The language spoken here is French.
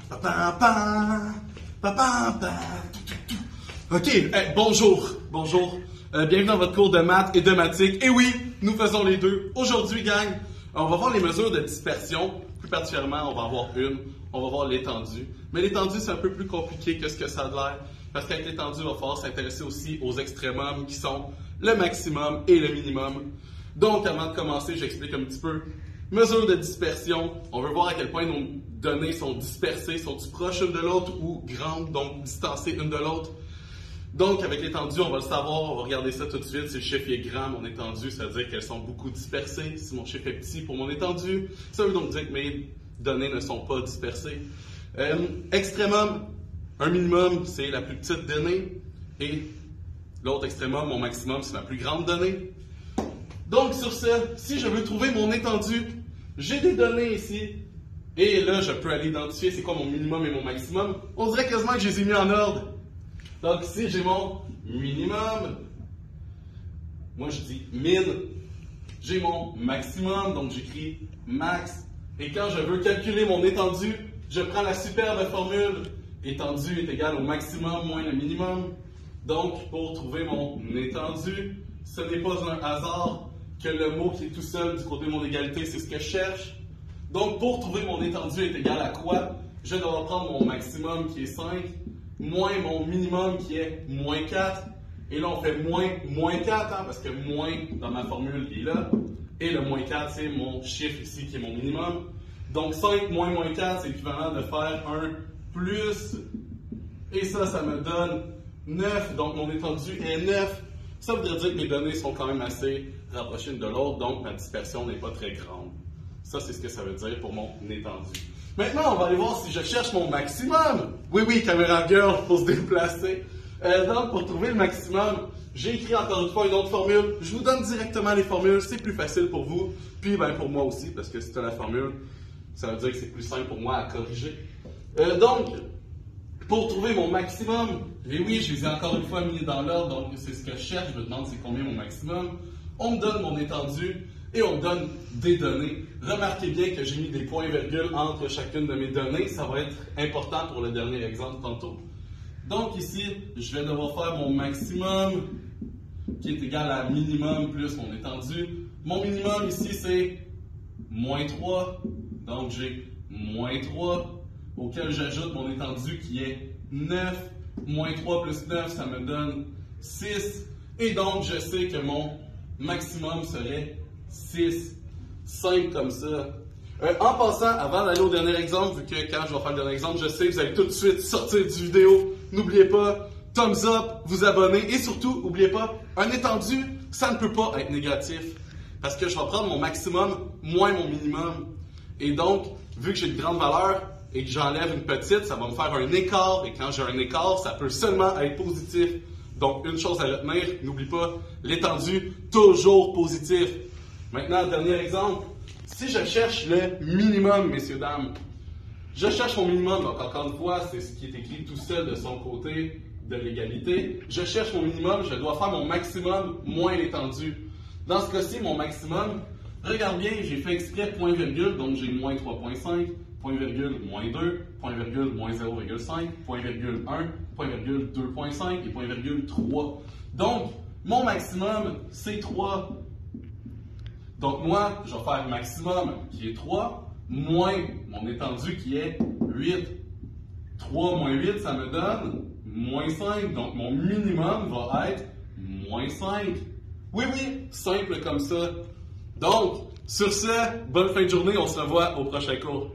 Pa, pa, pa, pa, pa. Ok, bonjour. Bienvenue dans votre cours de maths et de mathématiques. Et oui, nous faisons les deux. Aujourd'hui, gang, on va voir les mesures de dispersion. Plus particulièrement, on va voir l'étendue. Mais l'étendue, c'est un peu plus compliqué que ce que ça a l'air. Parce qu'avec l'étendue, il va falloir s'intéresser aussi aux extrémums qui sont le maximum et le minimum. Donc, avant de commencer, j'explique un petit peu. Mesure de dispersion, on veut voir à quel point nos données sont dispersées, sont-ils proches l'une de l'autre ou grandes, donc distancées l'une de l'autre. Donc, avec l'étendue, on va le savoir, on va regarder ça tout de suite. Si le chiffre est grand, mon étendue, ça veut dire qu'elles sont beaucoup dispersées. Si mon chiffre est petit pour mon étendue, ça veut donc dire que mes données ne sont pas dispersées. Extrémum, un minimum, c'est la plus petite donnée. Et l'autre extrémum, mon maximum, c'est ma plus grande donnée. Donc, sur ce, si je veux trouver mon étendue, j'ai des données ici. Et là, je peux aller identifier c'est quoi mon minimum et mon maximum. On dirait quasiment que je les ai mis en ordre. Donc ici, j'ai mon minimum. Moi, je dis min. J'ai mon maximum, donc j'écris max. Et quand je veux calculer mon étendue, je prends la superbe formule. Étendue est égal au maximum moins le minimum. Donc, pour trouver mon étendue, ce n'est pas un hasard que le mot qui est tout seul du côté de mon égalité, c'est ce que je cherche. Donc, pour trouver mon étendue est égal à quoi? Je dois prendre mon maximum qui est 5, moins mon minimum qui est moins 4. Et là, on fait moins 4, parce que moins dans ma formule qui est là. Et le moins 4, c'est mon chiffre ici qui est mon minimum. Donc, 5 moins 4, c'est l'équivalent de faire un plus. Et ça me donne 9. Donc, mon étendue est 9. Ça voudrait dire que mes données sont quand même assez rapprochées l'une de l'autre, donc ma dispersion n'est pas très grande. Ça, c'est ce que ça veut dire pour mon étendue. Maintenant, on va aller voir si je cherche mon maximum. Oui, caméra girl, il faut se déplacer. Donc, pour trouver le maximum, j'ai écrit encore une fois une autre formule. Je vous donne directement les formules, c'est plus facile pour vous. Puis, pour moi aussi, parce que si tu as la formule, ça veut dire que c'est plus simple pour moi à corriger. Donc, pour trouver mon maximum, et oui, je les ai encore une fois mis dans l'ordre, donc c'est ce que je cherche. Je me demande c'est combien mon maximum. On me donne mon étendue et on me donne des données. Remarquez bien que j'ai mis des points-virgules entre chacune de mes données. Ça va être important pour le dernier exemple tantôt. Donc ici, je vais devoir faire mon maximum qui est égal à minimum plus mon étendue. Mon minimum ici, c'est moins 3. Donc j'ai moins 3 auquel j'ajoute mon étendue qui est 9. Moins 3 plus 9, ça me donne 6. Et donc, je sais que mon maximum serait 6. Simple comme ça. En passant, avant d'aller au dernier exemple, vu que quand je vais faire le dernier exemple, je sais que vous allez tout de suite sortir du vidéo. N'oubliez pas, thumbs up, vous abonner. Et surtout, n'oubliez pas, un étendu, ça ne peut pas être négatif. Parce que je vais prendre mon maximum moins mon minimum. Et donc, vu que j'ai une grande valeur, et que j'enlève une petite, ça va me faire un écart. Et quand j'ai un écart, ça peut seulement être positif. Donc, une chose à retenir, n'oublie pas, l'étendue, toujours positif. Maintenant, dernier exemple. Si je cherche le minimum, messieurs, dames, je cherche mon minimum. Donc, encore une fois, c'est ce qui est écrit tout seul de son côté de l'égalité. Je cherche mon minimum, je dois faire mon maximum moins l'étendue. Dans ce cas-ci, mon maximum, regarde bien, j'ai fait exprès point-virgule, donc j'ai moins 3,5. Point-virgule, moins 2, point-virgule, moins 0,5, point-virgule 1, point-virgule 2,5 et point-virgule 3. Donc, mon maximum, c'est 3. Donc, moi, je vais faire maximum qui est 3, moins mon étendue qui est 8. 3 moins 8, ça me donne moins 5. Donc, mon minimum va être moins 5. Oui, simple comme ça. Donc, sur ce, bonne fin de journée, on se revoit au prochain cours.